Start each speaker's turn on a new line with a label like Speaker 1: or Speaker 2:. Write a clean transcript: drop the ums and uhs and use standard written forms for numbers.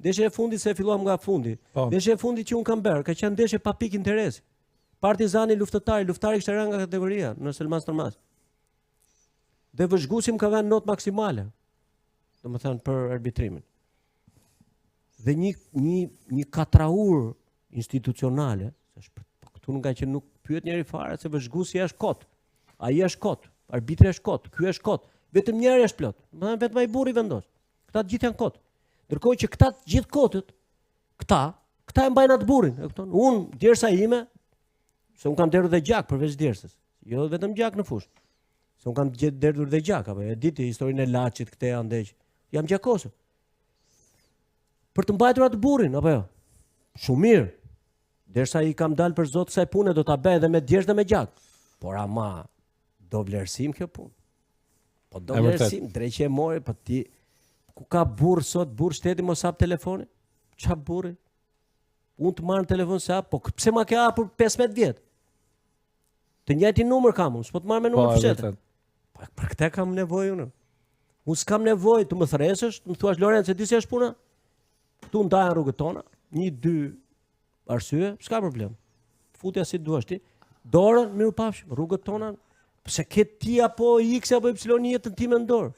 Speaker 1: Ndeshja e fundit se filluam nga fundi. Ndeshja e fundit që un kam bërë, ka qenë ndeshje pa pikë interesi. Partizani luftari kishte rënë nga kategoria në Selman Stërmas. Dhe vëzhgusim ka vënë notë maksimale. Domethënë për arbitrimin. Dhe një katraur institucionale, këtu nga që nuk pyet njëri fare se vëzhguesi është kot. Ai është kot, arbitri është kot, ky është kot. Vetëm njëri është plot. Domethënë vetëm ai burri vendos. Këta të gjithë janë kot. Ndërkohë që këta të gjithë kotët, këta e mbajnë atë burrin, e kupton? Unë djersa ime, se unë kam derdhur dhe gjak përveç djersës. Jo vetëm gjak në fushë. Se unë kam derdhur dhe gjak, apo e diti historinë e Laçit këtej andej. Jam gjakosë. Për të mbajtur atë burrin, apo jo? Shumë mirë. Derisa i kam dalë për zot kësaj pune do ta bëj edhe me djersh dhe me gjak. Por ama do vlerësim kjo punë. Po do vlerësim, dreqje e mori, po ti ku ka burr sot, burr shteti mos hap telefonin? Qa burri? Unë të marrë në telefon se hap, po pse ma ke hapur 15 vjet? Të njëjtin numër kam unë, s'po të marrë me numër fshetë. Po për këtë kam nevojë unë. Unë s'kam nevojë të më thresësh, të më thuash Lorenzo, di si është puna? Tu ndajnë rrugët tona, 1-2 arsye, s'ka problem. Futja si duash ti. Dorën, miru pafshim, rrugët tona, pse ke ti apo X apo Y jetën time në dorë.